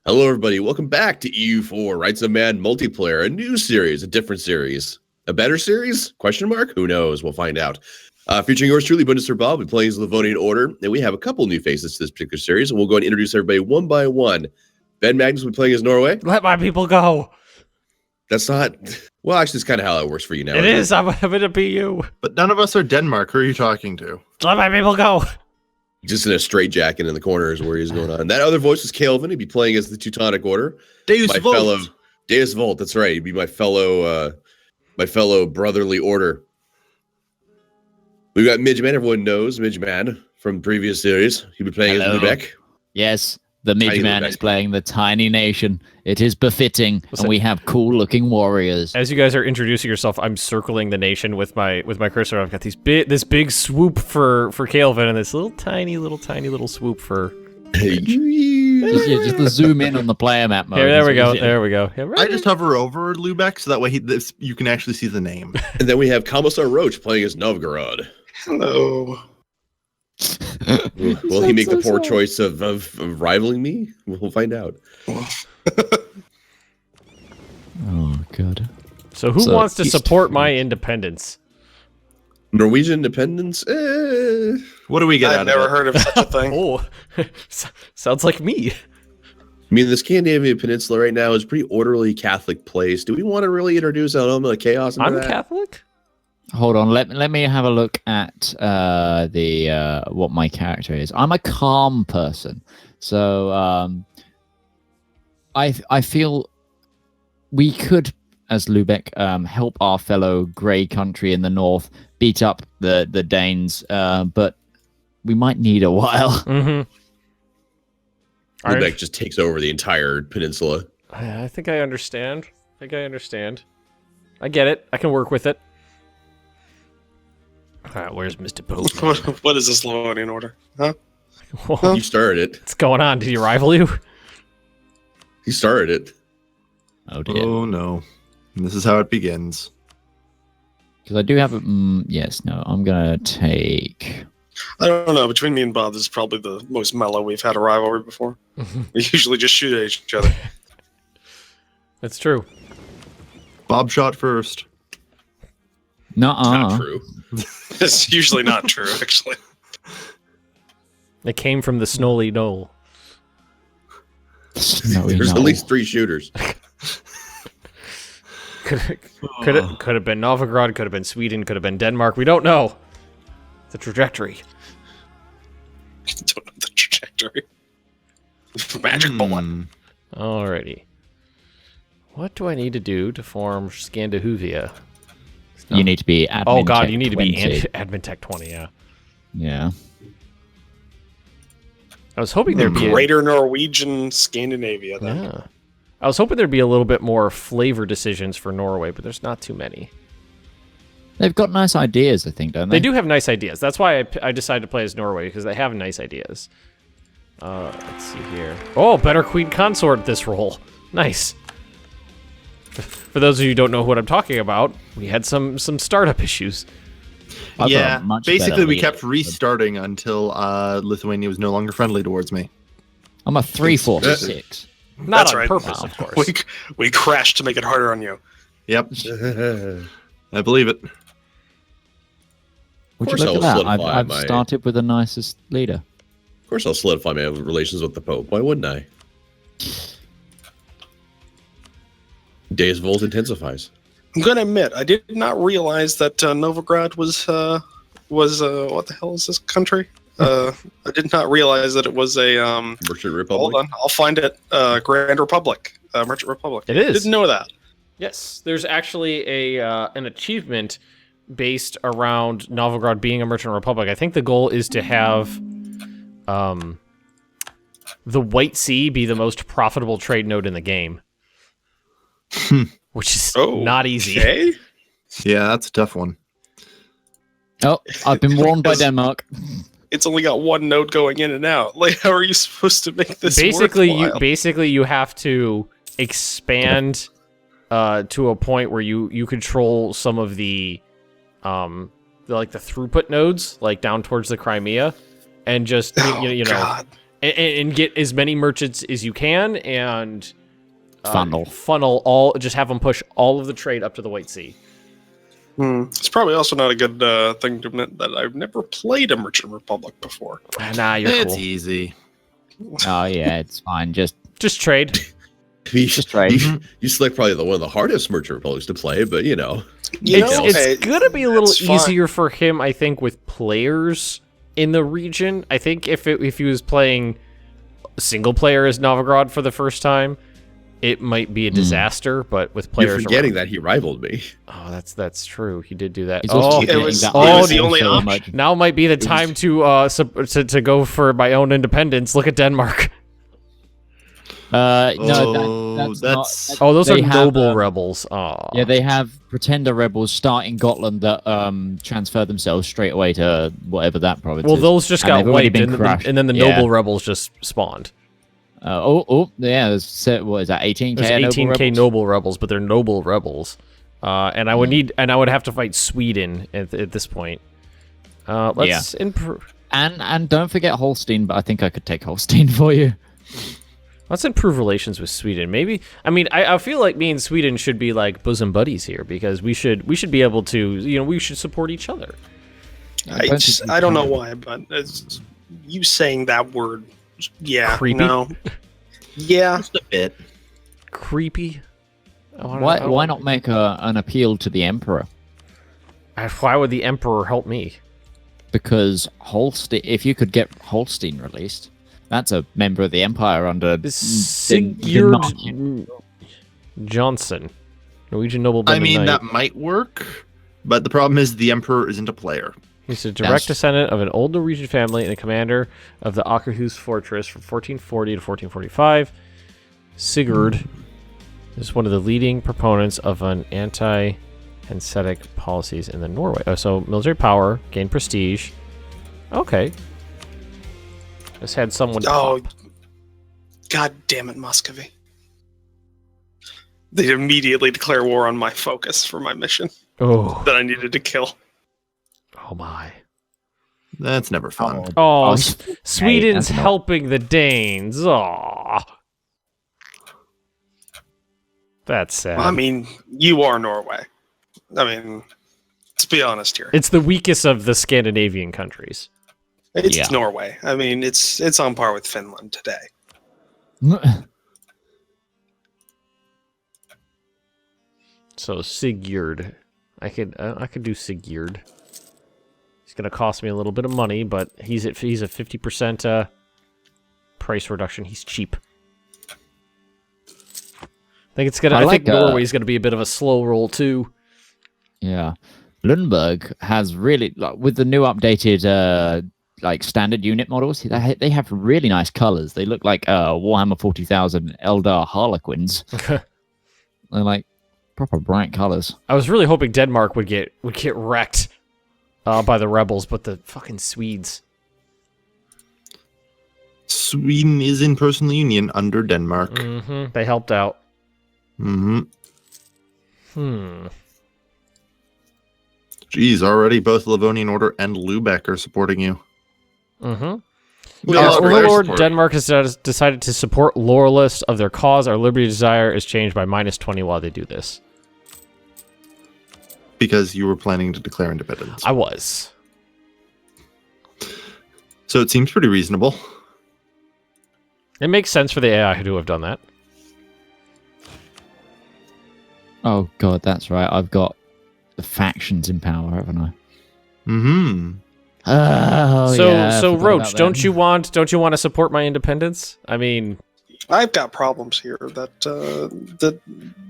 Hello, everybody. Welcome back to EU4 Rights of Man Multiplayer, a new series, a different series, a better series? Question mark? Who knows? We'll find out. Featuring yours truly, Bundeswehr Bob. We're playing as Livonian Order, and we have a couple new faces to this particular series, and we'll go and introduce everybody one by one. Ben Magnus will be playing as Norway. Let my people go. That's not... Well, actually, it's kind of how that works for you now. It is. I'm going to be you. But none of us are Denmark. Who are you talking to? Let my people go. Just in a straitjacket in the corner is where he's going on. That other voice is Calvin. He'd be playing as the Teutonic Order. Deus Volt. Fellow Deus Volt. That's right. He'd be my fellow brotherly order. We've got Midgeman. Everyone knows Midgeman from previous series. He'd be playing as Lubeck. Yes, the Midgeman is playing the tiny nation. It is befitting, and we have cool-looking warriors. As you guys are introducing yourself, I'm circling the nation with my cursor. I've got this big swoop for Calvin, and this little tiny swoop for. Just to zoom in on the player map mode. There we go. Yeah, right. I just hover over Lubeck so that way you can actually see the name. And then we have Commissar Roach playing as Novgorod. Hello. Will he make the poor choice of rivaling me? We'll find out. Oh, God. So who wants to support my independence? Norwegian independence? What do we get out I've of never it? heard of such a thing. Oh, sounds like me. I mean, the Scandinavian Peninsula right now is a pretty orderly Catholic place. Do we want to really introduce an element of chaos into I'm that? Catholic? Hold on, let me have a look at what my character is. I'm a calm person, so I feel we could, as Lubeck, help our fellow grey country in the north beat up the Danes, but we might need a while. Mm-hmm. Lubeck just takes over the entire peninsula. I think I understand. I get it. I can work with it. All right, where's Mr. Pope? What is this Livonian Order? Huh? You started it. What's going on? Did he rival you? He started it. Oh dear. Oh no, this is how it begins. Because I do have a yes. No, I'm gonna take. I don't know. Between me and Bob, this is probably the most mellow we've had a rivalry before. We usually just shoot at each other. That's true. Bob shot first. Not true. It's usually not true, actually. It came from the Snowy Knoll. There's at least 3 shooters. Could have been Novgorod, could have been Sweden, could have been Denmark. We don't know the trajectory. Don't know the trajectory. Magic bullet. Alrighty. What do I need to do to form Scandinavia? You need to be admin. Oh god, tech you need 20. to be admin tech 20. Yeah. Yeah. I was hoping there'd be Greater Norwegian Scandinavia, then. Yeah. I was hoping there'd be a little bit more flavor decisions for Norway, but there's not too many. They've got nice ideas, I think, don't they? They do have nice ideas. That's why I decided to play as Norway, because they have nice ideas. Let's see here. Oh, better queen consort this role. Nice. For those of you who don't know what I'm talking about, we had some startup issues. Yeah, basically we kept restarting until Lithuania was no longer friendly towards me. I'm a 3-4-6. Not That's on right. purpose, of course. We crashed to make it harder on you. Yep. I believe it. Would you course look at I'll that? I've solidify my- started with the nicest leader. Of course I'll solidify my relations with the Pope. Why wouldn't I? Deus Volt intensifies. I'm going to admit, I did not realize that Novgorod was what the hell is this country? I did not realize that it was a Merchant Republic. hold on, I'll find it. Grand Republic, Merchant Republic. It is. Didn't know that. Yes, there's actually an achievement based around Novgorod being a merchant republic. I think the goal is to have the White Sea be the most profitable trade node in the game. Which is not easy. Okay. Yeah, that's a tough one. Oh, I've been warned by Denmark. It's only got one node going in and out. Like, how are you supposed to make this Basically, worthwhile? you have to expand to a point where you control some of the throughput nodes, like down towards the Crimea, and just you know, and get as many merchants as you can, and funnel all. Just have them push all of the trade up to the White Sea. It's probably also not a good thing to admit that I've never played a Merchant Republic before. Nah, you're It's cool. easy. Oh yeah, it's fine. Just trade. Just trade. You select probably one of the hardest Merchant Republics to play, but It's gonna be a little that's fine. easier for him, I think, with players in the region. I think if he was playing single player as Novigrad for the first time, it might be a disaster. But with players, you're forgetting that he rivaled me. Oh, that's true. He did do that. He's also Oh, getting it was that the only so option. much. now might be the time to go for my own independence. Look at Denmark. No, that's not. Oh, those They are have, noble rebels. Oh, Yeah, they have pretender rebels starting Gotland that transfer themselves straight away to whatever that province well, is. those just And got they've already wiped, been and crushed. then the Yeah. noble rebels just spawned. Yeah, what is that? 18k. There's 18k noble rebels, but they're noble rebels. And I would have to fight Sweden at this point. Let's improve. And don't forget Holstein, but I think I could take Holstein for you. Let's improve relations with Sweden. Maybe. I mean, I feel like me and Sweden should be like bosom buddies here because we should be able to, we should support each other. I don't know why, but it's, you saying that word, yeah, Creepy? no, yeah, just a bit. Creepy. Why not make an appeal to the Emperor? Why would the Emperor help me? Because Holstein, if you could get Holstein released, that's a member of the Empire under Sigurd Johnson, Norwegian nobleman. I mean, knight. that might work, but the problem is the Emperor isn't a player. He's a direct descendant of an old Norwegian family and a commander of the Akerhus fortress from 1440 to 1445. Sigurd is one of the leading proponents of an anti-Hanseatic policies in the Norway. Oh, so military power, gain prestige. Okay. Just had someone. Oh, pop. God damn it, Muscovy! They immediately declare war on my focus for my mission Oh. that I needed to kill. Oh my. That's never fun. Oh, that's Sweden's not- helping the Danes. Oh. That's sad. I mean, you are Norway. I mean, let's be honest here. It's the weakest of the Scandinavian countries. It's Yeah. Norway. I mean, it's on par with Finland today. So Sigurd, I could do Sigurd. He's gonna cost me a little bit of money, but he's a 50% price reduction. He's cheap. I think it's gonna. I think Norway's gonna be a bit of a slow roll too. Yeah, Lundberg has really with the new updated standard unit models. They have really nice colors. They look like Warhammer 40,000 Eldar Harlequins. They're like proper bright colors. I was really hoping Denmark would get wrecked by the rebels, but the fucking Swedes. Sweden is in personal union under Denmark. Mm-hmm. They helped out. Mm-hmm. Geez, already both Livonian Order and Lubeck are supporting you. Mm-hmm. We Our lost player overlord support. Denmark has decided to support loyalists of their cause. Our liberty desire is changed by -20 while they do this. Because you were planning to declare independence. I was. So it seems pretty reasonable. It makes sense for the AI to have done that. Oh god, that's right. I've got the factions in power, haven't I? Mm-hmm. Oh, so yeah, I so forgot Roach, about don't that. you want to support my independence? I mean, I've got problems here that that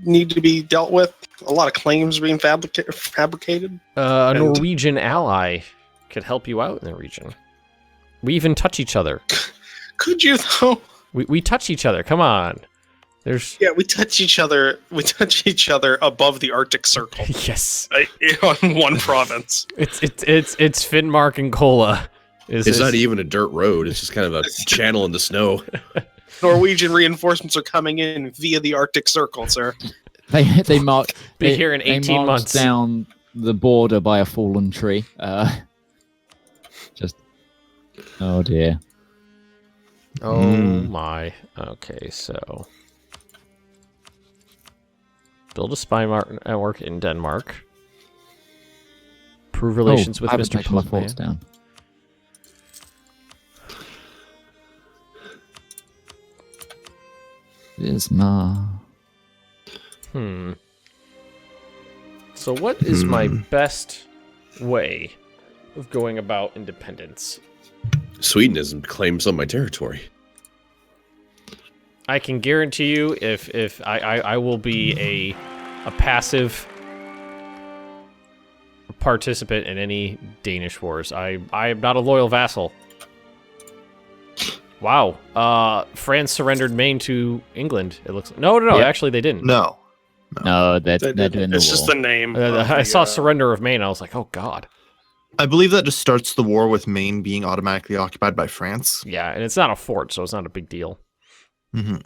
need to be dealt with. A lot of claims being fabricated. a And- Norwegian ally could help you out in the region. We even touch each other. Could you though? We touch each other. Come on. There's Yeah, we touch each other. We touch each other above the Arctic Circle yes. on one province. It's Finnmark and Kola. It's not even a dirt road. It's just kind of a channel in the snow. Norwegian reinforcements are coming in via the Arctic Circle, sir. They mark. Be they- here in they 18 marked months. down the border by a fallen tree. Just. Oh dear. Oh my. Okay, so build a spy network in Denmark. Prove relations with I haven't Mr. taken my thoughts Postman. down. Isma. So what is my best way of going about independence? Sweden hasn't claimed some of my territory. I can guarantee you if I will be a passive participant in any Danish wars. I am not a loyal vassal. Wow. France surrendered Maine to England. It looks. No. Yeah. Actually, they didn't. No. No, they're doing the war. It's just the name. I saw surrender of Maine. I was like, oh god. I believe that just starts the war with Maine being automatically occupied by France. Yeah, and it's not a fort, so it's not a big deal. Mm-hmm.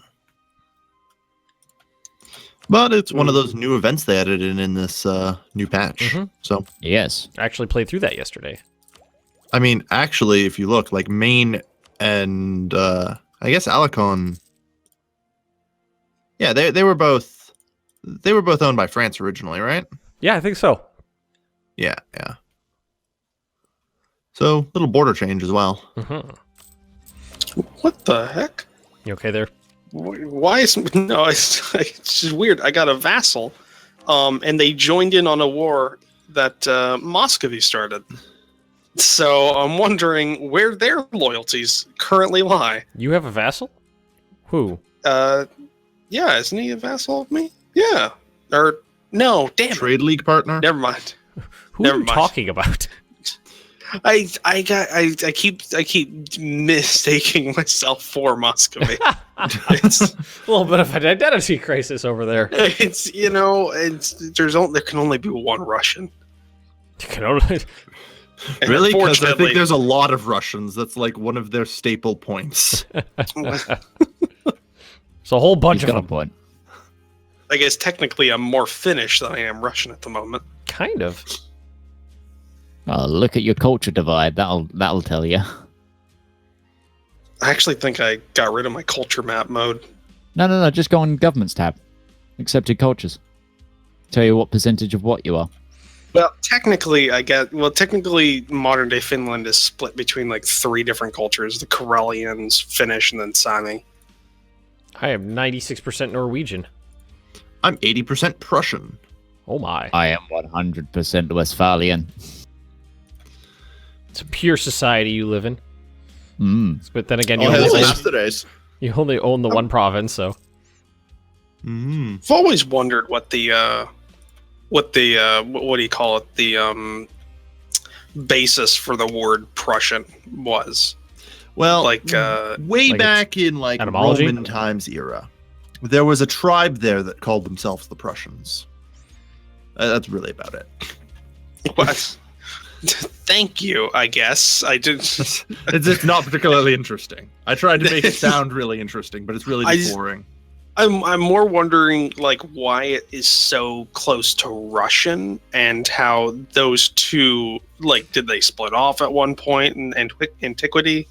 But it's one of those new events they added in this new patch. So Yes. I actually played through that yesterday. I mean, actually, if you look, like Maine and I guess Alicon, yeah, they were both owned by France originally, right? Yeah, I think so. Yeah. So little border change as well. What the heck? You okay there? Why is no? It's just weird. I got a vassal, and they joined in on a war that Muscovy started. So I'm wondering where their loyalties currently lie. You have a vassal? Who? Yeah, isn't he a vassal of me? Yeah. Or no, damn it. Trade league partner. Never mind. Who Never are you mind. talking about? I keep mistaking myself for Muscovy. It's A little bit of an identity crisis over there. it's there can only be one Russian. You can only... And Really? Because I unfortunately- think there's a lot of Russians. That's like one of their staple points. So a whole bunch He's of got a them. point. I guess technically I'm more Finnish than I am Russian at the moment. Kind of. Oh, look at your culture divide. That'll tell you. I actually think I got rid of my culture map mode. No. Just go on governments tab. Accepted cultures. Tell you what percentage of what you are. Well, technically, technically, modern day Finland is split between like 3 different cultures: the Karelians, Finnish, and then Sami. I am 96% Norwegian. I'm 80% Prussian. Oh my. I am 100% Westphalian. It's a pure society you live in. But then again, All his yesterdays. you only own the one province, so... I've always wondered what the what do you call it? The basis for the word Prussian was. Well, Like way like back in like etymology? Roman times era, there was a tribe there that called themselves the Prussians. That's really about it. what? Thank you, I guess. I did. It's not particularly interesting. I tried to make it sound really interesting, but it's really just boring. I'm more wondering like why it is so close to Russian and how those two like did they split off at one point in antiquity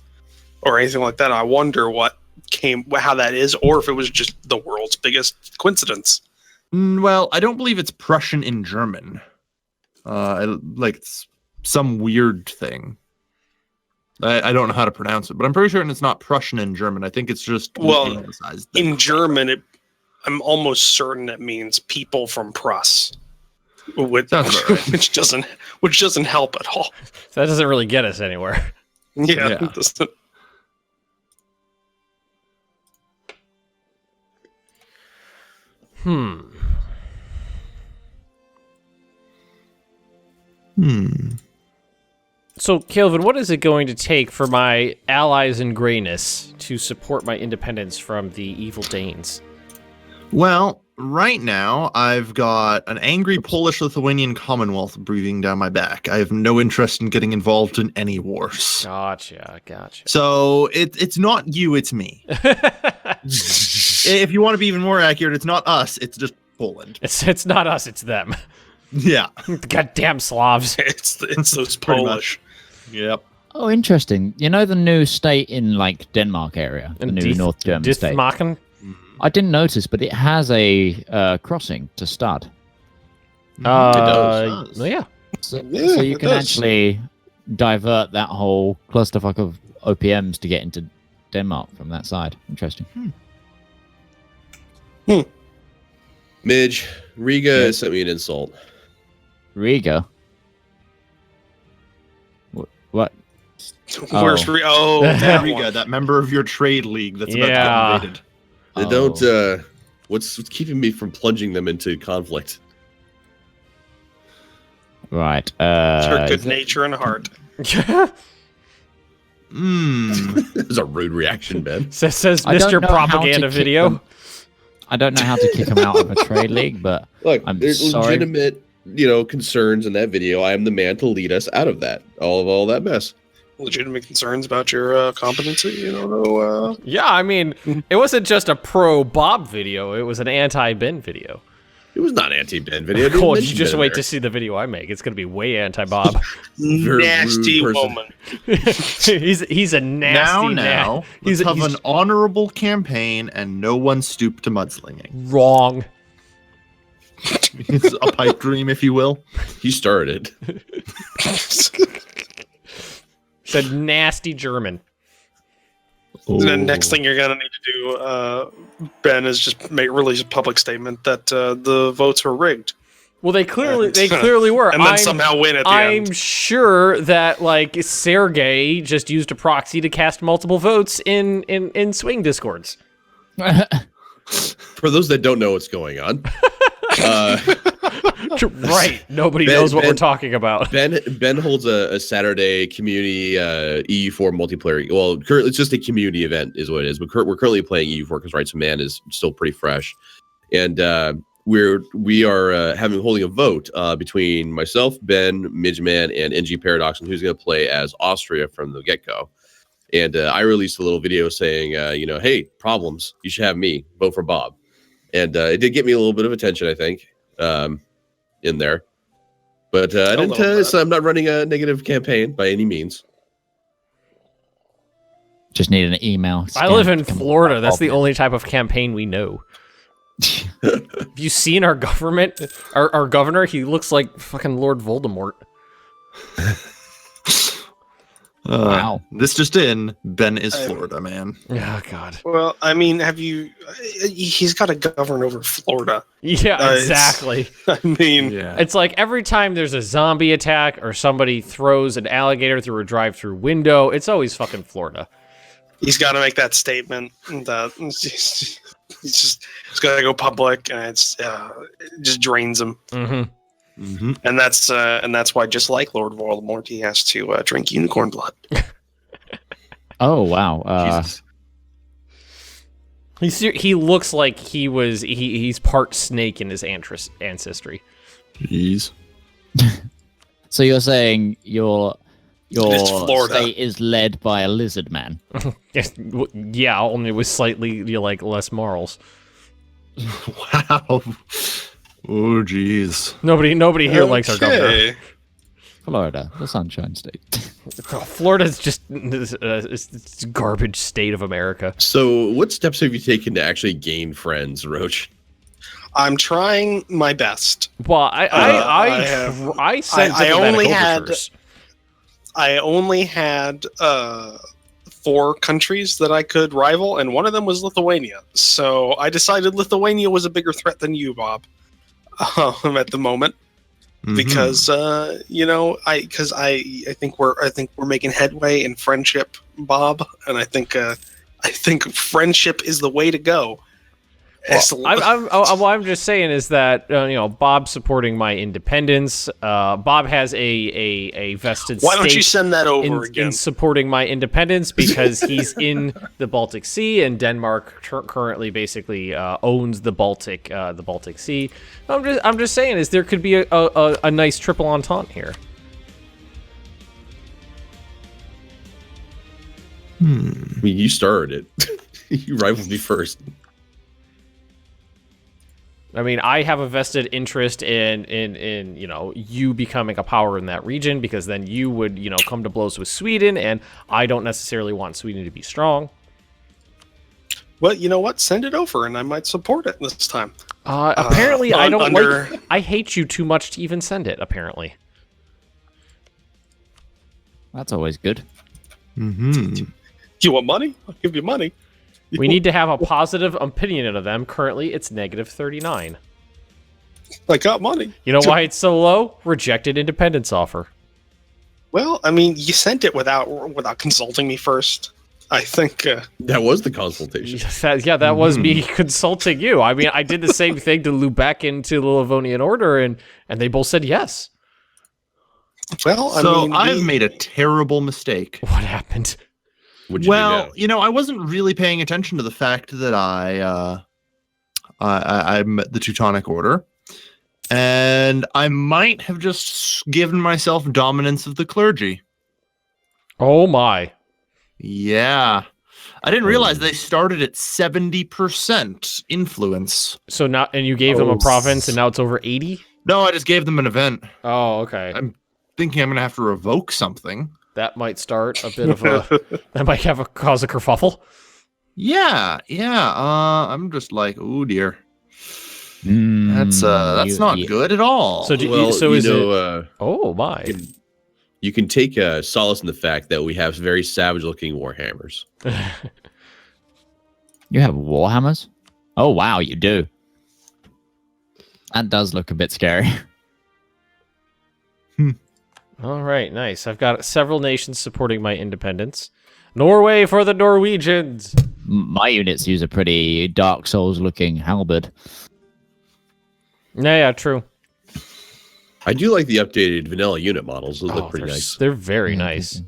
or anything like that. I wonder how that is, or if it was just the world's biggest coincidence. Well, I don't believe it's Prussian in German. It's some weird thing. I don't know how to pronounce it, but I'm pretty sure it's not Prussian in German. I think it's just anglicized. In German, I'm almost certain it means people from Prus, which doesn't help at all. So that doesn't really get us anywhere. Yeah. It doesn't. So, Kelvin, what is it going to take for my allies in grayness to support my independence from the evil Danes? Well, right now, I've got an angry Polish-Lithuanian Commonwealth breathing down my back. I have no interest in getting involved in any wars. Gotcha. So it's not you, it's me. If you want to be even more accurate, it's not us, it's just Poland. It's not us, it's them. Yeah. Goddamn Slavs. It's those Pretty Polish. Yep. Oh, interesting. You know the new state in like Denmark area, the new North German state. Dithmarken? I didn't notice, but it has a crossing to Stad. It does. Yeah. So Yeah, you it can does. actually divert that whole clusterfuck of OPMs to get into Denmark from that side. Interesting. Midge, Riga sent me an insult. Riga. What? Where's Oh. that Riga, one. that member of your trade league that's about Yeah. to get invaded. They don't. What's keeping me from plunging them into conflict? Right. It's her is good it- nature and heart. That was a rude reaction, Ben. Says I don't Mr. know how to Propaganda kick video. them. I don't know how to kick him out of a trade league, but Look, I'm there's sorry. legitimate, concerns in that video. I am the man to lead us out of that, all that mess. Legitimate concerns about your competency. You don't know. Yeah, I mean, it wasn't just a pro Bob video; it was an anti Ben video. It was not anti-Ben video. I didn't Cool, you mention just Ben wait there. to see the video I make. It's gonna be way anti Bob. Very Nasty rude person. woman. he's a nasty. Now, he's let's have an honorable campaign and no one stoop to mudslinging. wrong. It's a pipe dream, if you will. He started it. Said nasty German. The next thing you're gonna need to do, Ben, is just release a public statement that the votes were rigged, Well, they clearly were. and then somehow win at the I'm end. sure that like Sergey just used a proxy to cast multiple votes in swing discords. For those that don't know what's going on, Right. Nobody Ben- knows what we're Ben- talking about. Ben holds a Saturday community EU4 multiplayer. Well, currently it's just a community event, is what it is. But we're currently playing EU4 because Rights of Man is still pretty fresh, and we are holding a vote between myself, Ben, Midgeman, and NG Paradox, and who's going to play as Austria from the get go. And I released a little video saying, hey, problems. You should have me vote for Bob, and it did get me a little bit of attention, I think, in there. But I little didn't. bit. So I'm not running a negative campaign by any means. Just need an email. I live in Come on. Florida. That's the only type of campaign we know. Have you seen our government? Our governor? He looks like fucking Lord Voldemort. Wow. This just in, Ben is Florida, man. Oh God. Well, I mean, he's got to govern over Florida. Yeah, It's- exactly. I mean, It's like every time there's a zombie attack or somebody throws an alligator through a drive-through window, it's always fucking Florida. he's got to make that statement that he's got to go public, and it just drains him. Mm-hmm. Mm-hmm. And that's why, just like Lord Voldemort, he has to drink unicorn blood. Oh wow. Jesus. He looks like he's part snake in his ancestry. Jeez. So you're saying your It's Florida. state is led by a lizard man? Yeah, only with slightly less morals. Wow. Oh, jeez. Nobody here likes our governor. Okay. Florida, the Sunshine State. Florida's just it's garbage state of America. So, what steps have you taken to actually gain friends, Roach? I'm trying my best. Well, I sent I only diplomatic had- overtures. I only had 4 countries that I could rival, and one of them was Lithuania. So I decided Lithuania was a bigger threat than you, Bob, at the moment, because I think we're making headway in friendship, Bob, and I think friendship is the way to go. I'm just saying is that Bob's supporting my independence. Bob has a vested Why don't you stake send that over in again? supporting my independence because he's in the Baltic Sea and Denmark currently basically owns the Baltic Sea. I'm just saying is there could be a nice triple entente here. I mean, you started it. You rivaled me first. I mean, I have a vested interest in you becoming a power in that region, because then you would, come to blows with Sweden, and I don't necessarily want Sweden to be strong. Well, you know what? Send it over, and I might support it this time. Apparently, I don't I hate you too much to even send it, apparently. That's always good. Mm-hmm. You want money? I'll give you money. We need to have a positive opinion of them. Currently, it's -39. I got money. You know why it's so low? Rejected independence offer. Well, I mean, you sent it without consulting me first. I think That was the consultation. That was me consulting you. I mean, I did the same thing to Lubeck and to the Livonian Order, and they both said yes. Well, I've made a terrible mistake. What happened? What'd you do now? I wasn't really paying attention to the fact that I'm the Teutonic Order, and I might have just given myself dominance of the clergy. Oh my. Yeah. I didn't realize they started at 70% influence. So now, and you gave them a province, and now it's over 80? No, I just gave them an event. Oh, okay. I'm thinking I'm going to have to revoke something. That might start a bit of a... that might cause a kerfuffle. Yeah. I'm just like, oh dear. That's not good at all. So oh my. You can take solace in the fact that we have very savage-looking warhammers. You have warhammers? Oh wow, you do. That does look a bit scary. All right, nice. I've got several nations supporting my independence. Norway for the Norwegians. My units use a pretty Dark Souls-looking halberd. Yeah, true. I do like the updated vanilla unit models. Those look pretty nice. They're very nice.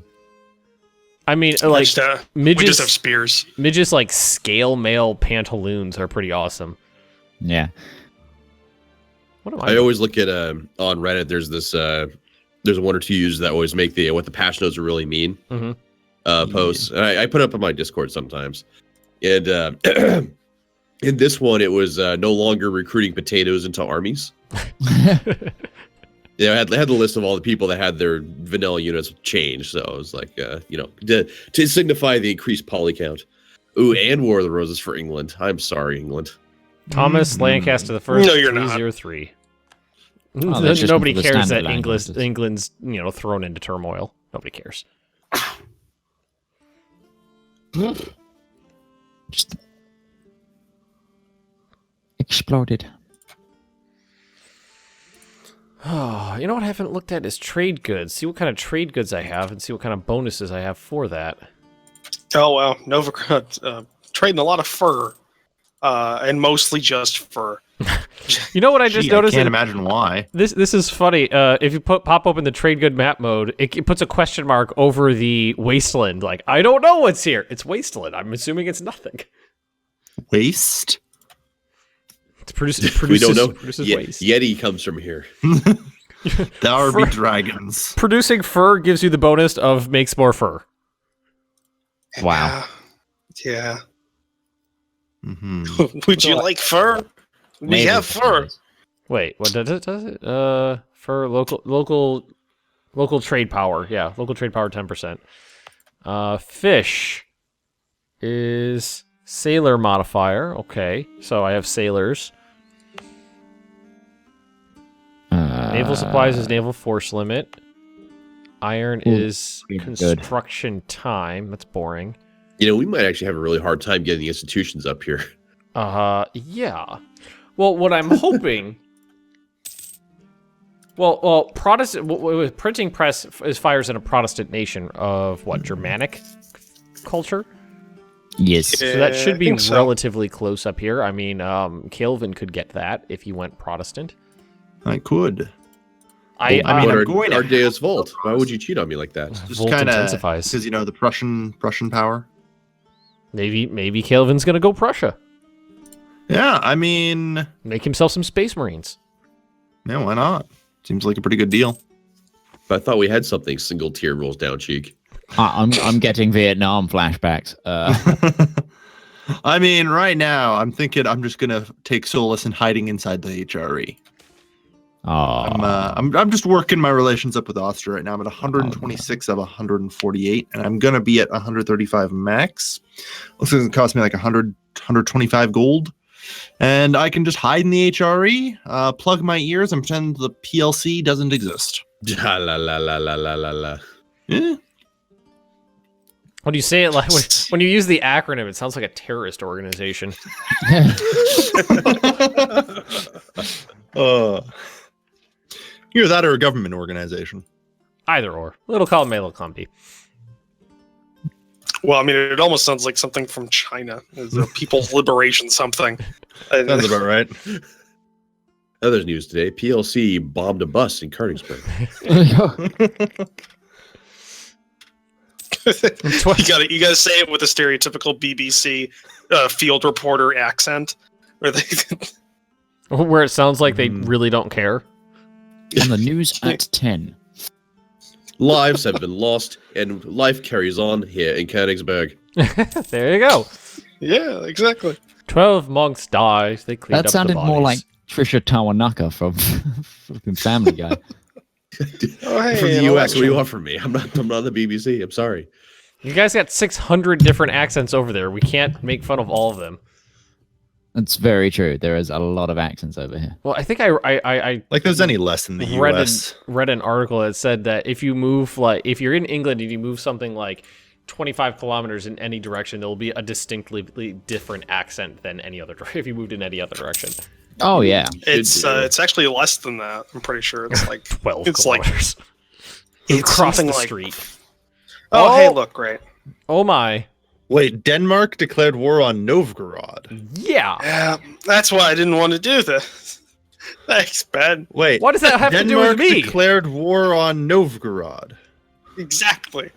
I mean, like, we just have spears. Midges, like, scale mail pantaloons are pretty awesome. Yeah. What am I always look at, on Reddit, there's this, there's one or two users that always make the what the patch notes really mean posts. And I put up on my Discord sometimes. And in this one, it was no longer recruiting potatoes into armies. I had the list of all the people that had their vanilla units changed. So it was like, to signify the increased poly count. Ooh, and War of the Roses for England. I'm sorry, England. Thomas Lancaster the First. No, you're not. 303. Nobody cares that England's thrown into turmoil. Nobody cares. Just exploded. Oh, you know what I haven't looked at is trade goods. See what kind of trade goods I have, and see what kind of bonuses I have for that. Oh well, Novigrad trading a lot of fur, and mostly just fur. You know what I just noticed? I can't imagine why. This is funny. If you pop open the trade good map mode, it puts a question mark over the wasteland. Like, I don't know what's here. It's wasteland. I'm assuming it's nothing. Waste? It produces We don't know. waste. Yeti comes from here. There be dragons. Producing fur gives you the bonus of makes more fur. Wow. Yeah. Mm-hmm. Would you like fur? We have fur. Wait, what does it? Fur local trade power. Yeah, local trade power 10%. Fish is sailor modifier. Okay, so I have sailors. Naval supplies is naval force limit. Iron is construction time. That's boring. We might actually have a really hard time getting the institutions up here. Yeah. Well, what I'm hoping... Well, Protestant... With printing press fires in a Protestant nation of, what, Germanic culture? Yes. So that should be relatively close up here. I mean, Calvin could get that if he went Protestant. I could. Our Deus Volt. Why would you cheat on me like that? Just kind of intensifies because the Prussian power. Maybe Calvin's gonna go Prussia. Yeah, I mean, make himself some Space Marines. Yeah, why not? Seems like a pretty good deal. But I thought we had something single tier rolls down cheek. I'm getting Vietnam flashbacks. I mean, right now, I'm thinking I'm just gonna take solace in hiding inside the HRE. Oh, I'm just working my relations up with Austria right now. I'm at 126 of 148, and I'm gonna be at 135 max. Looks like it cost me like 125 gold, and I can just hide in the HRE, plug my ears, and pretend the PLC doesn't exist. La la la la la la la la. Yeah. When you say it like when you use the acronym, it sounds like a terrorist organization. Either that or a government organization. Either or. Little column A, little column B. Well, I mean, it almost sounds like something from China. It's a People's Liberation something. Sounds about right. Other news today: PLC bombed a bus in Königsberg. You gotta say it with a stereotypical BBC field reporter accent, Where it sounds like they really don't care. on the news at 10. Lives have been lost, and life carries on here in Königsberg. There you go. Yeah, exactly. 12 monks died. They cleaned up That sounded the more like bodies. Trisha Tawanaka from fucking Family Guy. Oh, hey, From the an US, what do you election. want from me? I'm not the BBC. I'm sorry. You guys got 600 different accents over there. We can't make fun of all of them. That's very true. There is a lot of accents over here. Well, I think I Like there's any less in the US. read an article that said that if you move, like, if you're in England and you move something like 25 kilometers in any direction, there will be a distinctly different accent than any other if you moved in any other direction. Oh, yeah. It's actually less than that. I'm pretty sure it's like 12 It's like- kilometers. You it's cross the something like- street. Oh, hey, look, great. Oh my. Wait, Denmark declared war on Novgorod. Yeah. Yeah, that's why I didn't want to do this. Thanks, Ben. Wait, What does that have to do Denmark with me? declared war on Novgorod. Exactly.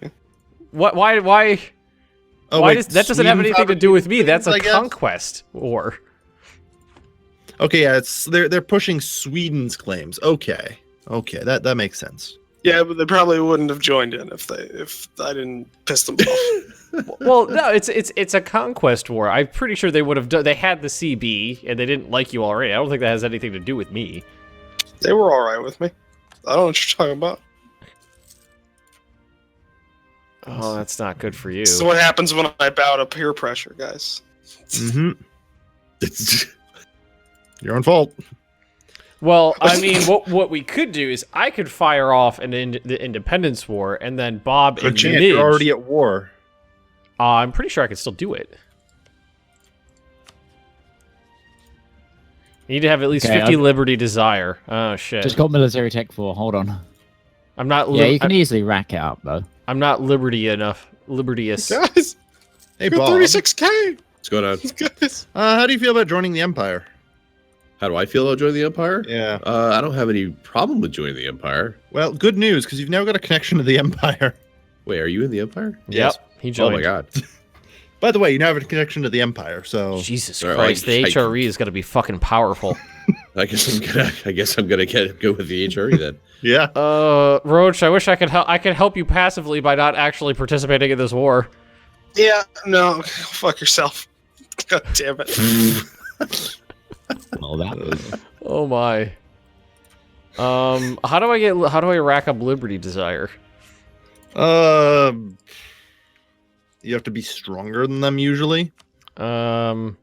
What? Why? Oh, Why wait, does that doesn't have Sweden anything to do with me? That's a I guess? conquest war. Okay, yeah, they're pushing Sweden's claims. Okay, that makes sense. Yeah, but they probably wouldn't have joined in if I didn't piss them off. Well, no, it's a conquest war. I'm pretty sure they would have done. They had the CB and they didn't like you already. I don't think that has anything to do with me. They were all right with me. I don't know what you're talking about. Oh, that's not good for you. This is what happens when I bow to peer pressure, guys. Mm-hmm. Your own fault. Well, I mean, what we could do is I could fire off the Independence War, and then Bob and Good chance Midge. you're already at war. I'm pretty sure I could still do it. You need to have at least Okay, 50 Liberty Desire. Oh shit! Just got military tech 4. Hold on. I'm not. Yeah, you can easily rack it up, though. I'm not Liberty enough. Libertious. Guys, Hey, you're Bob. 36K. What's going on? Guys. How do you feel about joining the Empire? How do I feel about joining the Empire? Yeah. I don't have any problem with joining the Empire. Well, good news, because you've now got a connection to the Empire. Wait, are you in the Empire? Yep. He joined. Oh my god. By the way, you now have a connection to the Empire, so... Jesus All right, Christ! The I- HRE is gonna be fucking powerful. I guess I'm gonna go with the HRE then. Yeah. Roach, I wish I could help. I could help you passively by not actually participating in this war. Yeah, no, fuck yourself. God damn it. All that. Oh my. How do I rack up Liberty Desire? You have to be stronger than them, usually. Let's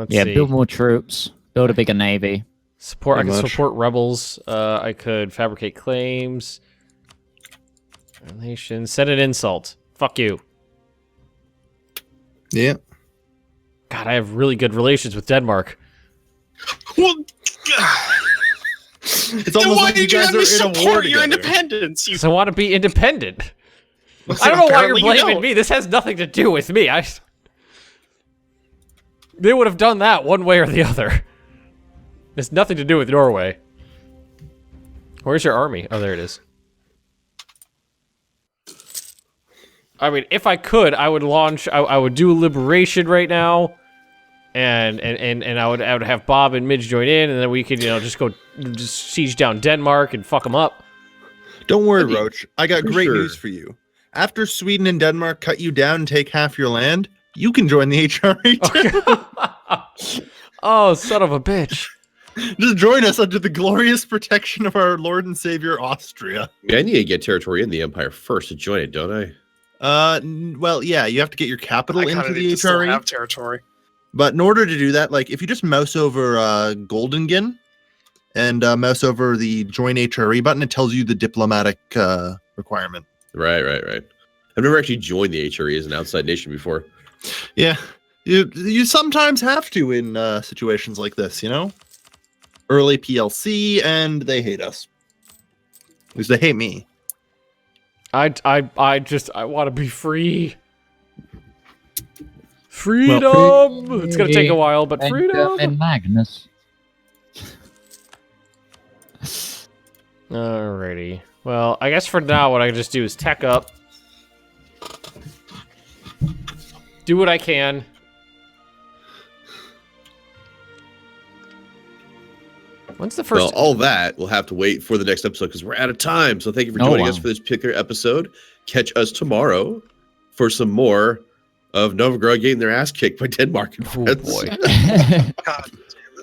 Yeah, see. build more troops. Build a bigger navy. Support. I Pretty can much. support rebels. I could fabricate claims. Relations. Send an insult. Fuck you. Yeah. God, I have really good relations with Denmark. Well, It's then almost why like you did you guys have me are in a war support your together. independence? You Because I want to be independent. I don't know why you're Apparently you blaming don't. me. This has nothing to do with me. They would have done that one way or the other. It's nothing to do with Norway. Where's your army? Oh, there it is. I mean, if I could, I would launch. I would do liberation right now, and I would have Bob and Midge join in, and then we could just siege down Denmark and fuck them up. Don't worry, Pretty- Roach. I got for great sure. news for you. After Sweden and Denmark cut you down and take half your land, you can join the HRA too. Oh, son of a bitch. Just join us under the glorious protection of our Lord and Savior, Austria. Yeah, I need to get territory in the Empire first to join it, don't I? Well, yeah, you have to get your capital I kind into of the need to still HRA. have territory. But in order to do that, like if you just mouse over Goldingen and mouse over the join HRE button, it tells you the diplomatic requirement. Right. I've never actually joined the HRE as an outside nation before. Yeah, you sometimes have to in situations like this, you know. Early PLC, and they hate us. At least they hate me. I want to be free. Freedom. Well, It's gonna take a while, but freedom. And Magnus. Alrighty. Well, I guess for now, what I can just do is tech up, do what I can. When's the first? Well, all that will have to wait for the next episode because we're out of time. So thank you for joining us for this particular episode. Catch us tomorrow for some more of Novgorod getting their ass kicked by Denmark and France. boy. God.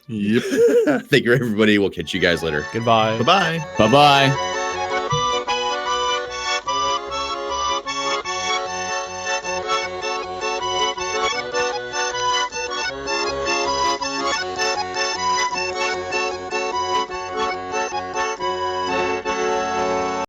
Yep. Thank you, everybody. We'll catch you guys later. Goodbye. Bye-bye. Bye-bye.